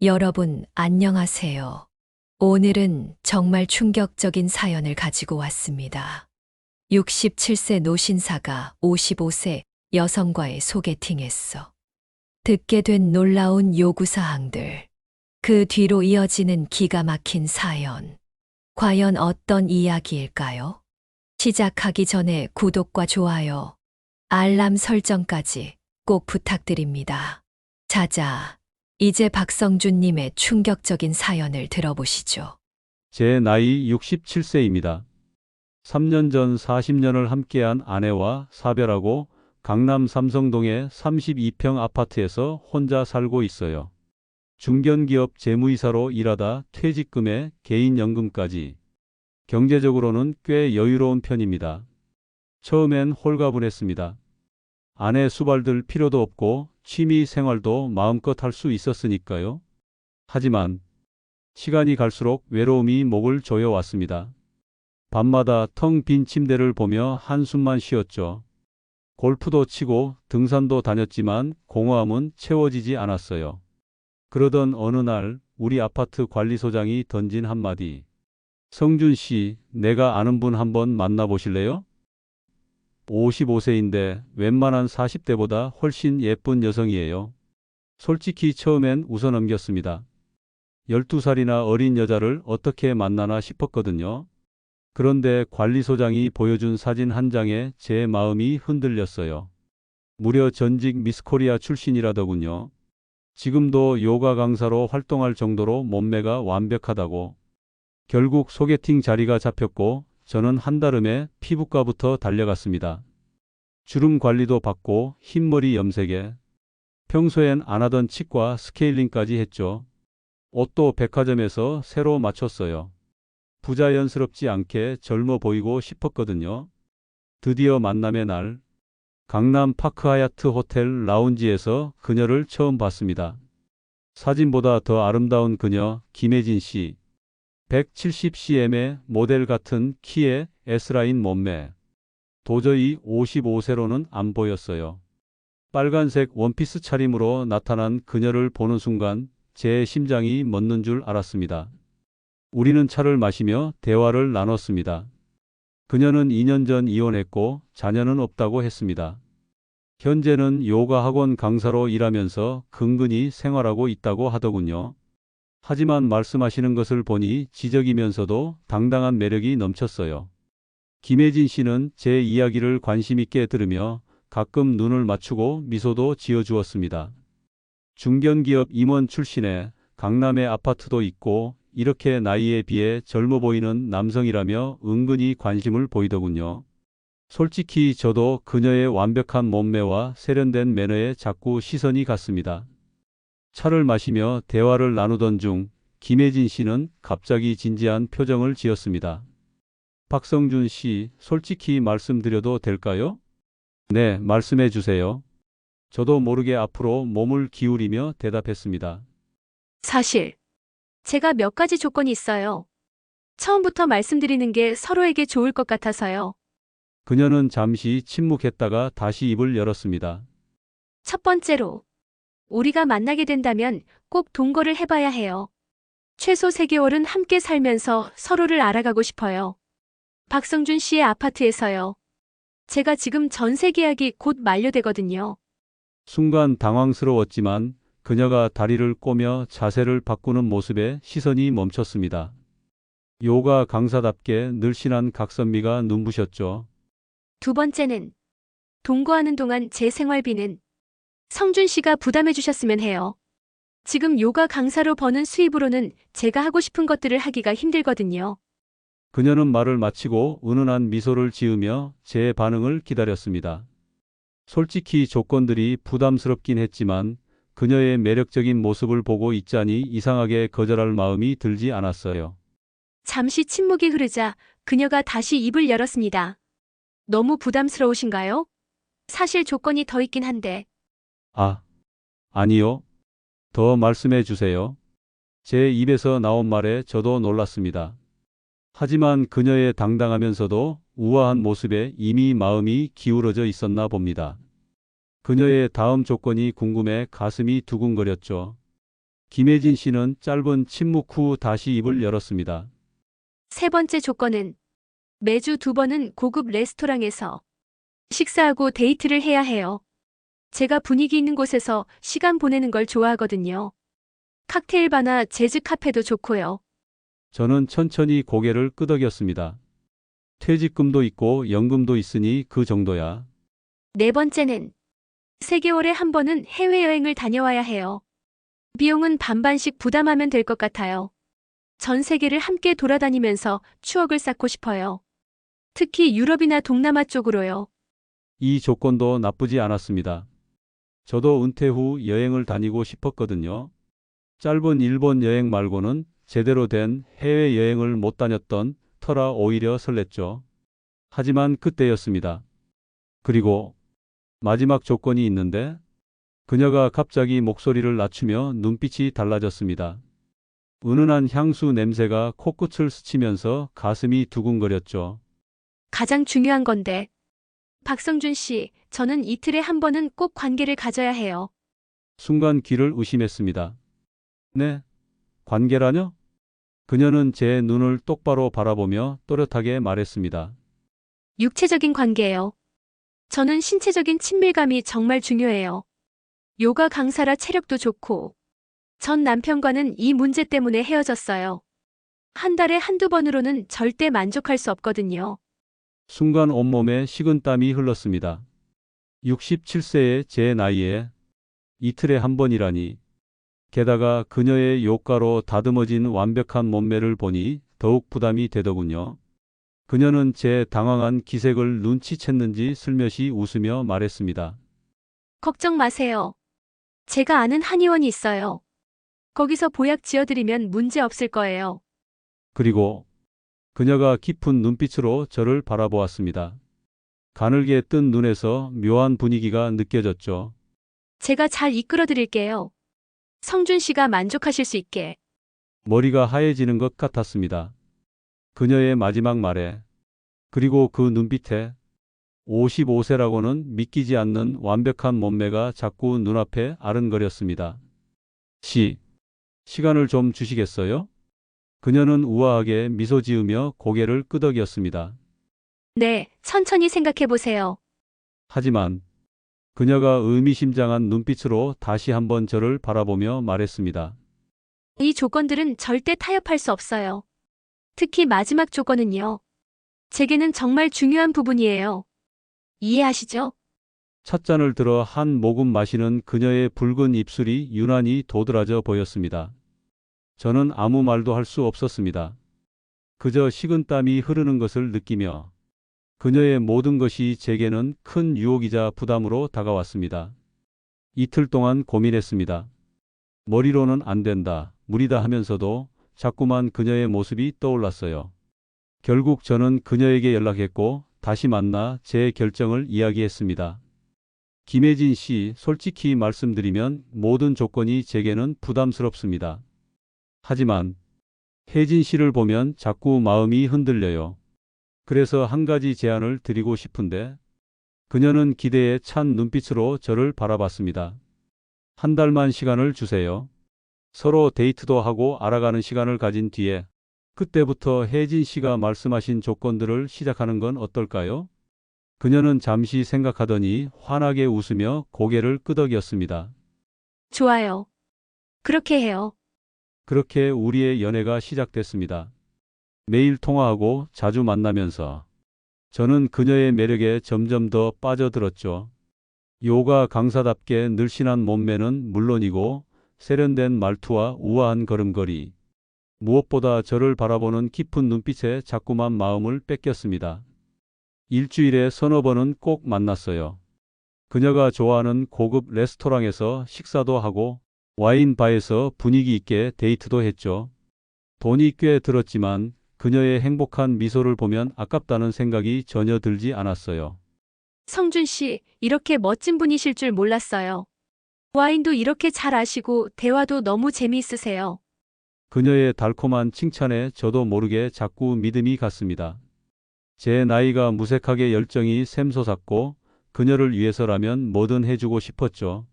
여러분, 안녕하세요. 오늘은 정말 충격적인 사연을 가지고 왔습니다. 67세 노신사가 55세 여성과의 소개팅했어. 듣게 된 놀라운 요구사항들. 그 뒤로 이어지는 기가 막힌 사연. 과연 어떤 이야기일까요? 시작하기 전에 구독과 좋아요, 알람 설정까지 꼭 부탁드립니다. 자자, 이제 박성준님의 충격적인 사연을 들어보시죠. 제 나이 67세입니다. 3년 전 40년을 함께한 아내와 사별하고 강남 삼성동의 32평 아파트에서 혼자 살고 있어요. 중견기업 재무이사로 일하다 퇴직금에 개인연금까지. 경제적으로는 꽤 여유로운 편입니다. 처음엔 홀가분했습니다. 아내 수발들 필요도 없고 취미 생활도 마음껏 할 수 있었으니까요. 하지만 시간이 갈수록 외로움이 목을 조여왔습니다. 밤마다 텅 빈 침대를 보며 한숨만 쉬었죠. 골프도 치고 등산도 다녔지만 공허함은 채워지지 않았어요. 그러던 어느 날 우리 아파트 관리소장이 던진 한마디. 성준 씨, 내가 아는 분 한번 만나보실래요? 55세인데 웬만한 40대보다 훨씬 예쁜 여성이에요. 솔직히 처음엔 웃어넘겼습니다. 12살이나 어린 여자를 어떻게 만나나 싶었거든요. 그런데 관리소장이 보여준 사진 한 장에 제 마음이 흔들렸어요. 무려 전직 미스코리아 출신이라더군요. 지금도 요가 강사로 활동할 정도로 몸매가 완벽하다고. 결국 소개팅 자리가 잡혔고 저는 한달음에 피부과부터 달려갔습니다. 주름 관리도 받고 흰머리 염색에 평소엔 안 하던 치과 스케일링까지 했죠. 옷도 백화점에서 새로 맞췄어요. 부자연스럽지 않게 젊어 보이고 싶었거든요. 드디어 만남의 날, 강남 파크 하얏트 호텔 라운지에서 그녀를 처음 봤습니다. 사진보다 더 아름다운 그녀, 김혜진 씨. 170cm의 모델 같은 키에 S라인 몸매. 도저히 55세로는 안 보였어요. 빨간색 원피스 차림으로 나타난 그녀를 보는 순간 제 심장이 멎는 줄 알았습니다. 우리는 차를 마시며 대화를 나눴습니다. 그녀는 2년 전 이혼했고 자녀는 없다고 했습니다. 현재는 요가 학원 강사로 일하면서 근근히 생활하고 있다고 하더군요. 하지만 말씀하시는 것을 보니 지적이면서도 당당한 매력이 넘쳤어요. 김혜진 씨는 제 이야기를 관심 있게 들으며 가끔 눈을 맞추고 미소도 지어주었습니다. 중견기업 임원 출신에 강남에 아파트도 있고 이렇게 나이에 비해 젊어 보이는 남성이라며 은근히 관심을 보이더군요. 솔직히 저도 그녀의 완벽한 몸매와 세련된 매너에 자꾸 시선이 갔습니다. 차를 마시며 대화를 나누던 중 김혜진 씨는 갑자기 진지한 표정을 지었습니다. 박성준 씨, 솔직히 말씀드려도 될까요? 네, 말씀해 주세요. 저도 모르게 앞으로 몸을 기울이며 대답했습니다. 사실, 제가 몇 가지 조건이 있어요. 처음부터 말씀드리는 게 서로에게 좋을 것 같아서요. 그녀는 잠시 침묵했다가 다시 입을 열었습니다. 첫 번째로, 우리가 만나게 된다면 꼭 동거를 해봐야 해요. 최소 3개월은 함께 살면서 서로를 알아가고 싶어요. 박성준 씨의 아파트에서요. 제가 지금 전세 계약이 곧 만료되거든요. 순간 당황스러웠지만 그녀가 다리를 꼬며 자세를 바꾸는 모습에 시선이 멈췄습니다. 요가 강사답게 늘씬한 각선미가 눈부셨죠. 두 번째는, 동거하는 동안 제 생활비는 성준 씨가 부담해 주셨으면 해요. 지금 요가 강사로 버는 수입으로는 제가 하고 싶은 것들을 하기가 힘들거든요. 그녀는 말을 마치고 은은한 미소를 지으며 제 반응을 기다렸습니다. 솔직히 조건들이 부담스럽긴 했지만 그녀의 매력적인 모습을 보고 있자니 이상하게 거절할 마음이 들지 않았어요. 잠시 침묵이 흐르자 그녀가 다시 입을 열었습니다. 너무 부담스러우신가요? 사실 조건이 더 있긴 한데. 아, 아니요. 더 말씀해 주세요. 제 입에서 나온 말에 저도 놀랐습니다. 하지만 그녀의 당당하면서도 우아한 모습에 이미 마음이 기울어져 있었나 봅니다. 그녀의 다음 조건이 궁금해 가슴이 두근거렸죠. 김혜진 씨는 짧은 침묵 후 다시 입을 열었습니다. 세 번째 조건은 매주 2번은 고급 레스토랑에서 식사하고 데이트를 해야 해요. 제가 분위기 있는 곳에서 시간 보내는 걸 좋아하거든요. 칵테일 바나 재즈 카페도 좋고요. 저는 천천히 고개를 끄덕였습니다. 퇴직금도 있고 연금도 있으니 그 정도야. 네 번째는 3개월에 한 번은 해외여행을 다녀와야 해요. 비용은 반반씩 부담하면 될 것 같아요. 전 세계를 함께 돌아다니면서 추억을 쌓고 싶어요. 특히 유럽이나 동남아 쪽으로요. 이 조건도 나쁘지 않았습니다. 저도 은퇴 후 여행을 다니고 싶었거든요. 짧은 일본 여행 말고는 제대로 된 해외여행을 못 다녔던 터라 오히려 설렜죠. 하지만 그때였습니다. 그리고 마지막 조건이 있는데 그녀가 갑자기 목소리를 낮추며 눈빛이 달라졌습니다. 은은한 향수 냄새가 코끝을 스치면서 가슴이 두근거렸죠. 가장 중요한 건데. 박성준 씨, 저는 이틀에 한 번은 꼭 관계를 가져야 해요. 순간 귀를 의심했습니다. 네? 관계라뇨? 그녀는 제 눈을 똑바로 바라보며 또렷하게 말했습니다. 육체적인 관계예요. 저는 신체적인 친밀감이 정말 중요해요. 요가 강사라 체력도 좋고. 전 남편과는 이 문제 때문에 헤어졌어요. 한 달에 1~2번으로는 절대 만족할 수 없거든요. 순간 온몸에 식은땀이 흘렀습니다. 67세의 제 나이에 이틀에 한 번이라니. 게다가 그녀의 요가로 다듬어진 완벽한 몸매를 보니 더욱 부담이 되더군요. 그녀는 제 당황한 기색을 눈치챘는지 슬며시 웃으며 말했습니다. 걱정 마세요. 제가 아는 한의원이 있어요. 거기서 보약 지어드리면 문제 없을 거예요. 그리고 그녀가 깊은 눈빛으로 저를 바라보았습니다. 가늘게 뜬 눈에서 묘한 분위기가 느껴졌죠. 제가 잘 이끌어 드릴게요. 성준 씨가 만족하실 수 있게. 머리가 하얘지는 것 같았습니다. 그녀의 마지막 말에, 그리고 그 눈빛에 55세라고는 믿기지 않는 완벽한 몸매가 자꾸 눈앞에 아른거렸습니다. 시간을 좀 주시겠어요? 그녀는 우아하게 미소 지으며 고개를 끄덕였습니다. 네, 천천히 생각해 보세요. 하지만 그녀가 의미심장한 눈빛으로 다시 한번 저를 바라보며 말했습니다. 이 조건들은 절대 타협할 수 없어요. 특히 마지막 조건은요. 제게는 정말 중요한 부분이에요. 이해하시죠? 찻잔을 들어 한 모금 마시는 그녀의 붉은 입술이 유난히 도드라져 보였습니다. 저는 아무 말도 할 수 없었습니다. 그저 식은땀이 흐르는 것을 느끼며 그녀의 모든 것이 제게는 큰 유혹이자 부담으로 다가왔습니다. 이틀 동안 고민했습니다. 머리로는 안 된다, 무리다 하면서도 자꾸만 그녀의 모습이 떠올랐어요. 결국 저는 그녀에게 연락했고 다시 만나 제 결정을 이야기했습니다. 김혜진 씨, 솔직히 말씀드리면 모든 조건이 제게는 부담스럽습니다. 하지만 혜진 씨를 보면 자꾸 마음이 흔들려요. 그래서 한 가지 제안을 드리고 싶은데. 그녀는 기대에 찬 눈빛으로 저를 바라봤습니다. 한 달만 시간을 주세요. 서로 데이트도 하고 알아가는 시간을 가진 뒤에 그때부터 혜진 씨가 말씀하신 조건들을 시작하는 건 어떨까요? 그녀는 잠시 생각하더니 환하게 웃으며 고개를 끄덕였습니다. 좋아요. 그렇게 해요. 그렇게 우리의 연애가 시작됐습니다. 매일 통화하고 자주 만나면서 저는 그녀의 매력에 점점 더 빠져들었죠. 요가 강사답게 늘씬한 몸매는 물론이고 세련된 말투와 우아한 걸음걸이. 무엇보다 저를 바라보는 깊은 눈빛에 자꾸만 마음을 뺏겼습니다. 일주일에 3~4번은 꼭 만났어요. 그녀가 좋아하는 고급 레스토랑에서 식사도 하고 와인바에서 분위기 있게 데이트도 했죠. 돈이 꽤 들었지만 그녀의 행복한 미소를 보면 아깝다는 생각이 전혀 들지 않았어요. 성준 씨, 이렇게 멋진 분이실 줄 몰랐어요. 와인도 이렇게 잘 아시고 대화도 너무 재미있으세요. 그녀의 달콤한 칭찬에 저도 모르게 자꾸 믿음이 갔습니다. 제 나이가 무색하게 열정이 샘솟았고 그녀를 위해서라면 뭐든 해주고 싶었죠.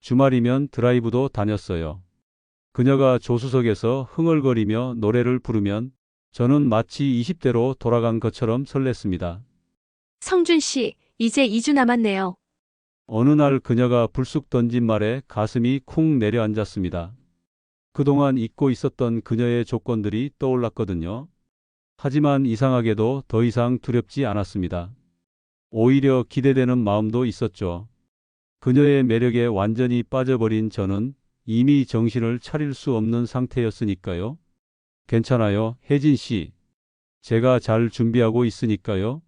주말이면 드라이브도 다녔어요. 그녀가 조수석에서 흥얼거리며 노래를 부르면 저는 마치 20대로 돌아간 것처럼 설렜습니다. 성준 씨, 이제 2주 남았네요. 어느 날 그녀가 불쑥 던진 말에 가슴이 쿵 내려앉았습니다. 그동안 잊고 있었던 그녀의 조건들이 떠올랐거든요. 하지만 이상하게도 더 이상 두렵지 않았습니다. 오히려 기대되는 마음도 있었죠. 그녀의 매력에 완전히 빠져버린 저는 이미 정신을 차릴 수 없는 상태였으니까요. 괜찮아요, 혜진 씨. 제가 잘 준비하고 있으니까요.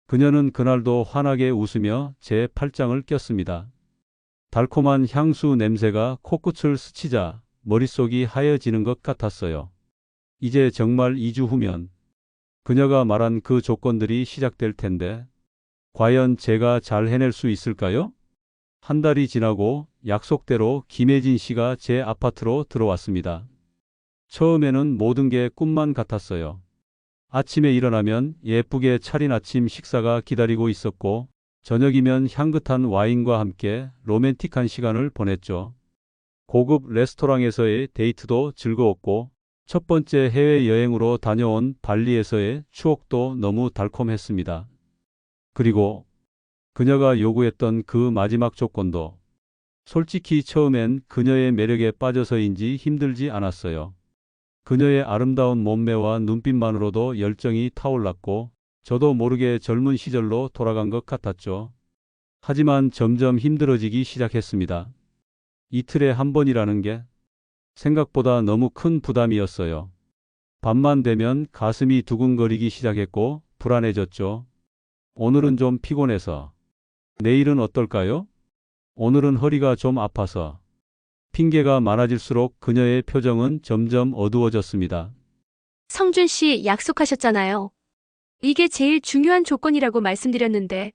그녀는 그날도 환하게 웃으며 제 팔짱을 꼈습니다. 달콤한 향수 냄새가 코끝을 스치자 머릿속이 하얘지는 것 같았어요. 이제 정말 2주 후면 그녀가 말한 그 조건들이 시작될 텐데 과연 제가 잘 해낼 수 있을까요? 한 달이 지나고 약속대로 김혜진 씨가 제 아파트로 들어왔습니다. 처음에는 모든 게 꿈만 같았어요. 아침에 일어나면 예쁘게 차린 아침 식사가 기다리고 있었고 저녁이면 향긋한 와인과 함께 로맨틱한 시간을 보냈죠. 고급 레스토랑에서의 데이트도 즐거웠고 첫 번째 해외여행으로 다녀온 발리에서의 추억도 너무 달콤했습니다. 그리고 그녀가 요구했던 그 마지막 조건도 솔직히 처음엔 그녀의 매력에 빠져서인지 힘들지 않았어요. 그녀의 아름다운 몸매와 눈빛만으로도 열정이 타올랐고 저도 모르게 젊은 시절로 돌아간 것 같았죠. 하지만 점점 힘들어지기 시작했습니다. 이틀에 한 번이라는 게 생각보다 너무 큰 부담이었어요. 밤만 되면 가슴이 두근거리기 시작했고 불안해졌죠. 오늘은 좀 피곤해서. 내일은 어떨까요? 오늘은 허리가 좀 아파서. 핑계가 많아질수록 그녀의 표정은 점점 어두워졌습니다. 성준 씨 약속하셨잖아요. 이게 제일 중요한 조건이라고 말씀드렸는데,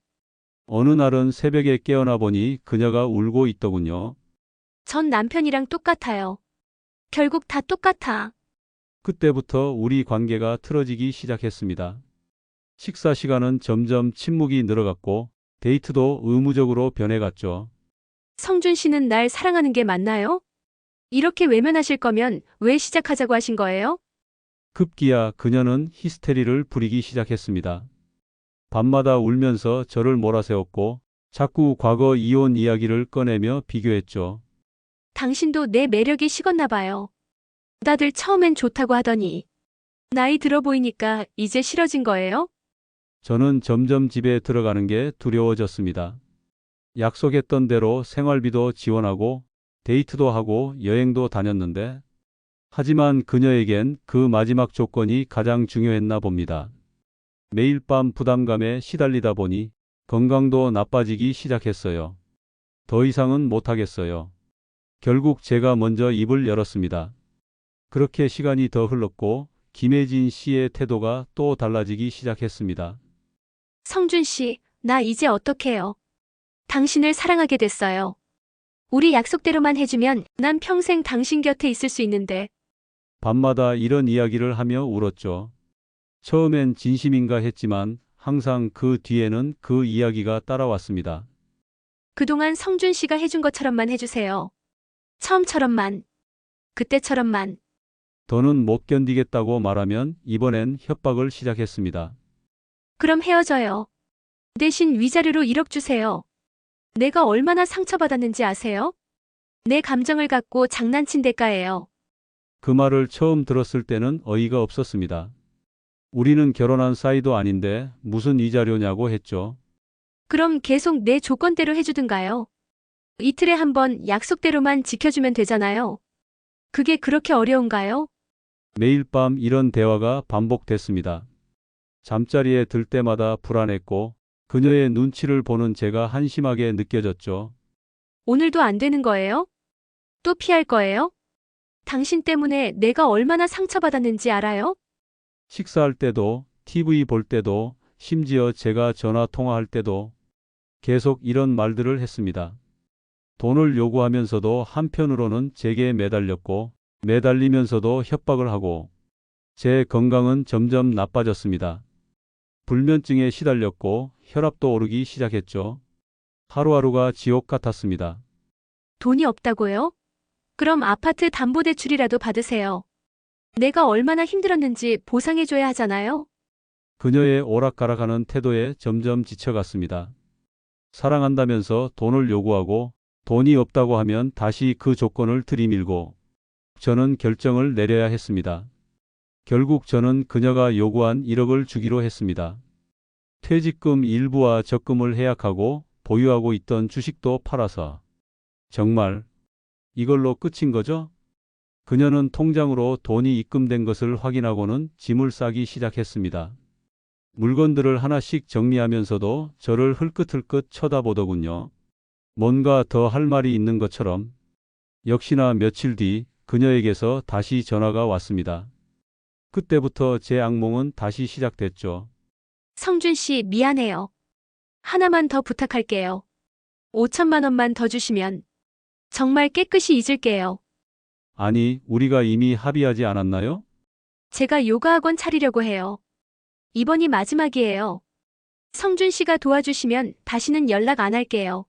어느 날은 새벽에 깨어나 보니 그녀가 울고 있더군요. 전 남편이랑 똑같아요. 결국 다 똑같아. 그때부터 우리 관계가 틀어지기 시작했습니다. 식사 시간은 점점 침묵이 늘어갔고 데이트도 의무적으로 변해갔죠. 성준 씨는 날 사랑하는 게 맞나요? 이렇게 외면하실 거면 왜 시작하자고 하신 거예요? 급기야 그녀는 히스테리를 부리기 시작했습니다. 밤마다 울면서 저를 몰아세웠고 자꾸 과거 이혼 이야기를 꺼내며 비교했죠. 당신도 내 매력이 식었나 봐요. 다들 처음엔 좋다고 하더니 나이 들어 보이니까 이제 싫어진 거예요? 저는 점점 집에 들어가는 게 두려워졌습니다. 약속했던 대로 생활비도 지원하고 데이트도 하고 여행도 다녔는데 하지만 그녀에겐 그 마지막 조건이 가장 중요했나 봅니다. 매일 밤 부담감에 시달리다 보니 건강도 나빠지기 시작했어요. 더 이상은 못하겠어요. 결국 제가 먼저 입을 열었습니다. 그렇게 시간이 더 흘렀고 김혜진 씨의 태도가 또 달라지기 시작했습니다. 성준 씨, 나 이제 어떡해요? 당신을 사랑하게 됐어요. 우리 약속대로만 해주면 난 평생 당신 곁에 있을 수 있는데. 밤마다 이런 이야기를 하며 울었죠. 처음엔 진심인가 했지만 항상 그 뒤에는 그 이야기가 따라왔습니다. 그동안 성준 씨가 해준 것처럼만 해주세요. 처음처럼만. 그때처럼만. 더는 못 견디겠다고 말하면 이번엔 협박을 시작했습니다. 그럼 헤어져요. 대신 위자료로 1억 주세요. 내가 얼마나 상처받았는지 아세요? 내 감정을 갖고 장난친 대가예요. 그 말을 처음 들었을 때는 어이가 없었습니다. 우리는 결혼한 사이도 아닌데 무슨 위자료냐고 했죠. 그럼 계속 내 조건대로 해주든가요. 이틀에 한 번 약속대로만 지켜주면 되잖아요. 그게 그렇게 어려운가요? 매일 밤 이런 대화가 반복됐습니다. 잠자리에 들 때마다 불안했고 그녀의 눈치를 보는 제가 한심하게 느껴졌죠. 오늘도 안 되는 거예요? 또 피할 거예요? 당신 때문에 내가 얼마나 상처받았는지 알아요? 식사할 때도, TV 볼 때도, 심지어 제가 전화 통화할 때도 계속 이런 말들을 했습니다. 돈을 요구하면서도 한편으로는 제게 매달렸고 매달리면서도 협박을 하고 제 건강은 점점 나빠졌습니다. 불면증에 시달렸고 혈압도 오르기 시작했죠. 하루하루가 지옥 같았습니다. 돈이 없다고요? 그럼 아파트 담보대출이라도 받으세요. 내가 얼마나 힘들었는지 보상해줘야 하잖아요. 그녀의 오락가락하는 태도에 점점 지쳐갔습니다. 사랑한다면서 돈을 요구하고 돈이 없다고 하면 다시 그 조건을 들이밀고 저는 결정을 내려야 했습니다. 결국 저는 그녀가 요구한 1억을 주기로 했습니다. 퇴직금 일부와 적금을 해약하고 보유하고 있던 주식도 팔아서 정말 이걸로 끝인 거죠? 그녀는 통장으로 돈이 입금된 것을 확인하고는 짐을 싸기 시작했습니다. 물건들을 하나씩 정리하면서도 저를 흘끗흘끗 쳐다보더군요. 뭔가 더 할 말이 있는 것처럼. 역시나 며칠 뒤 그녀에게서 다시 전화가 왔습니다. 그때부터 제 악몽은 다시 시작됐죠. 성준 씨, 미안해요. 하나만 더 부탁할게요. 5천만 원만 더 주시면 정말 깨끗이 잊을게요. 아니, 우리가 이미 합의하지 않았나요? 제가 요가 학원 차리려고 해요. 이번이 마지막이에요. 성준 씨가 도와주시면 다시는 연락 안 할게요.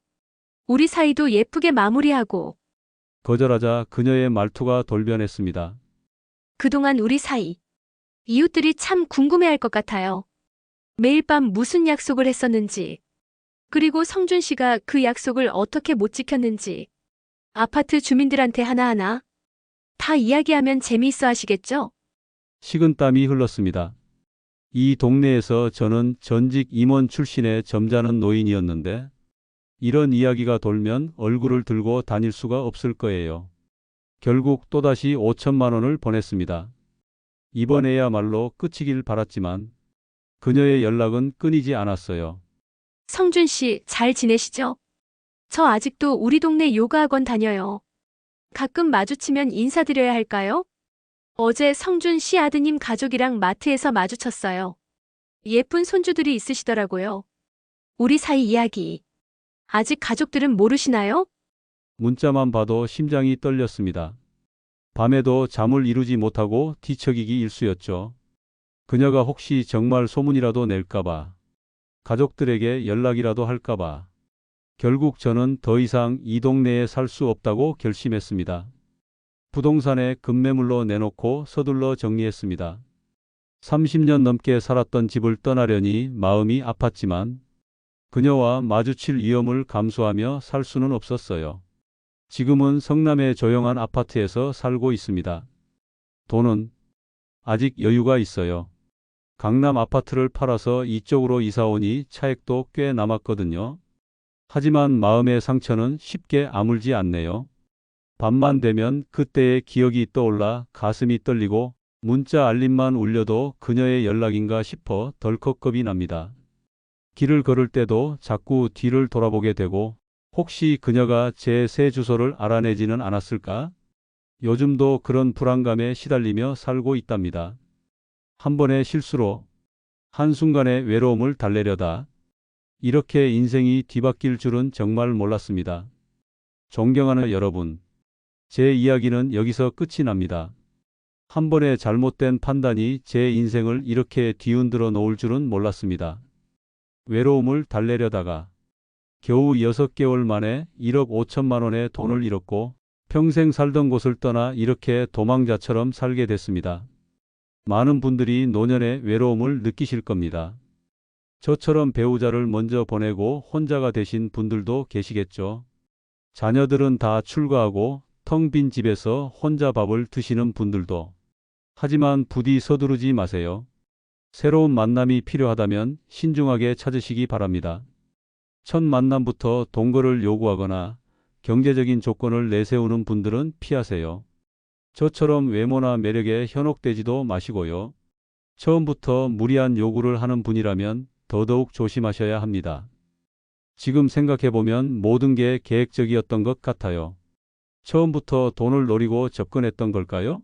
우리 사이도 예쁘게 마무리하고 거절하자 그녀의 말투가 돌변했습니다. 그동안 우리 사이 이웃들이 참 궁금해할 것 같아요. 매일 밤 무슨 약속을 했었는지, 그리고 성준 씨가 그 약속을 어떻게 못 지켰는지 아파트 주민들한테 하나하나 다 이야기하면 재미있어 하시겠죠? 식은땀이 흘렀습니다. 이 동네에서 저는 전직 임원 출신의 점잖은 노인이었는데 이런 이야기가 돌면 얼굴을 들고 다닐 수가 없을 거예요. 결국 또다시 5천만 원을 보냈습니다. 이번에야말로 끝이길 바랐지만 그녀의 연락은 끊이지 않았어요. 성준 씨, 잘 지내시죠? 저 아직도 우리 동네 요가 학원 다녀요. 가끔 마주치면 인사드려야 할까요? 어제 성준 씨 아드님 가족이랑 마트에서 마주쳤어요. 예쁜 손주들이 있으시더라고요. 우리 사이 이야기. 아직 가족들은 모르시나요? 문자만 봐도 심장이 떨렸습니다. 밤에도 잠을 이루지 못하고 뒤척이기 일쑤였죠. 그녀가 혹시 정말 소문이라도 낼까봐, 가족들에게 연락이라도 할까봐. 결국 저는 더 이상 이 동네에 살 수 없다고 결심했습니다. 부동산에 급매물로 내놓고 서둘러 정리했습니다. 30년 넘게 살았던 집을 떠나려니 마음이 아팠지만 그녀와 마주칠 위험을 감수하며 살 수는 없었어요. 지금은 성남의 조용한 아파트에서 살고 있습니다. 돈은 아직 여유가 있어요. 강남 아파트를 팔아서 이쪽으로 이사 오니 차액도 꽤 남았거든요. 하지만 마음의 상처는 쉽게 아물지 않네요. 밤만 되면 그때의 기억이 떠올라 가슴이 떨리고 문자 알림만 울려도 그녀의 연락인가 싶어 덜컥 겁이 납니다. 길을 걸을 때도 자꾸 뒤를 돌아보게 되고 혹시 그녀가 제 새 주소를 알아내지는 않았을까? 요즘도 그런 불안감에 시달리며 살고 있답니다. 한 번의 실수로 한순간의 외로움을 달래려다 이렇게 인생이 뒤바뀔 줄은 정말 몰랐습니다. 존경하는 여러분, 제 이야기는 여기서 끝이 납니다. 한 번의 잘못된 판단이 제 인생을 이렇게 뒤흔들어 놓을 줄은 몰랐습니다. 외로움을 달래려다가 겨우 6개월 만에 1억 5천만 원의 돈을 잃었고 평생 살던 곳을 떠나 이렇게 도망자처럼 살게 됐습니다. 많은 분들이 노년의 외로움을 느끼실 겁니다. 저처럼 배우자를 먼저 보내고 혼자가 되신 분들도 계시겠죠. 자녀들은 다 출가하고 텅 빈 집에서 혼자 밥을 드시는 분들도. 하지만 부디 서두르지 마세요. 새로운 만남이 필요하다면 신중하게 찾으시기 바랍니다. 첫 만남부터 동거를 요구하거나 경제적인 조건을 내세우는 분들은 피하세요. 저처럼 외모나 매력에 현혹되지도 마시고요. 처음부터 무리한 요구를 하는 분이라면 더더욱 조심하셔야 합니다. 지금 생각해보면 모든 게 계획적이었던 것 같아요. 처음부터 돈을 노리고 접근했던 걸까요?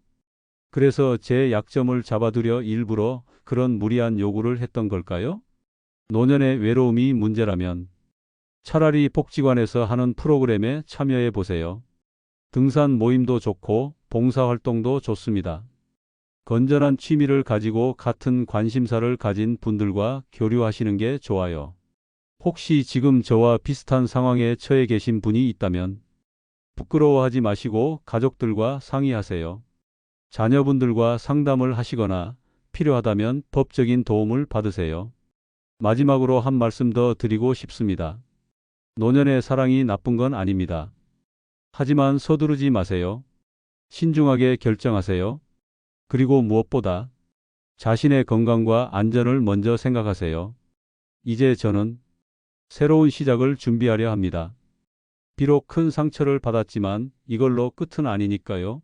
그래서 제 약점을 잡아두려 일부러 그런 무리한 요구를 했던 걸까요? 노년의 외로움이 문제라면 차라리 복지관에서 하는 프로그램에 참여해 보세요. 등산 모임도 좋고 봉사활동도 좋습니다. 건전한 취미를 가지고 같은 관심사를 가진 분들과 교류하시는 게 좋아요. 혹시 지금 저와 비슷한 상황에 처해 계신 분이 있다면 부끄러워하지 마시고 가족들과 상의하세요. 자녀분들과 상담을 하시거나 필요하다면 법적인 도움을 받으세요. 마지막으로 한 말씀 더 드리고 싶습니다. 노년의 사랑이 나쁜 건 아닙니다. 하지만 서두르지 마세요. 신중하게 결정하세요. 그리고 무엇보다 자신의 건강과 안전을 먼저 생각하세요. 이제 저는 새로운 시작을 준비하려 합니다. 비록 큰 상처를 받았지만 이걸로 끝은 아니니까요.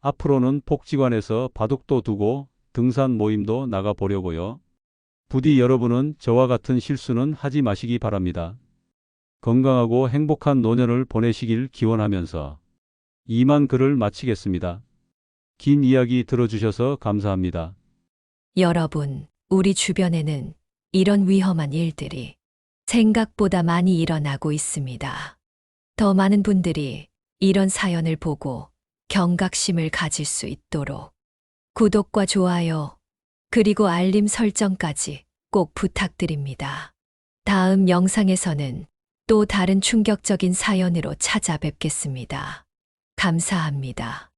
앞으로는 복지관에서 바둑도 두고 등산 모임도 나가보려고요. 부디 여러분은 저와 같은 실수는 하지 마시기 바랍니다. 건강하고 행복한 노년을 보내시길 기원하면서 이만 글을 마치겠습니다. 긴 이야기 들어주셔서 감사합니다. 여러분, 우리 주변에는 이런 위험한 일들이 생각보다 많이 일어나고 있습니다. 더 많은 분들이 이런 사연을 보고 경각심을 가질 수 있도록 구독과 좋아요, 그리고 알림 설정까지 꼭 부탁드립니다. 다음 영상에서는 또 다른 충격적인 사연으로 찾아뵙겠습니다. 감사합니다.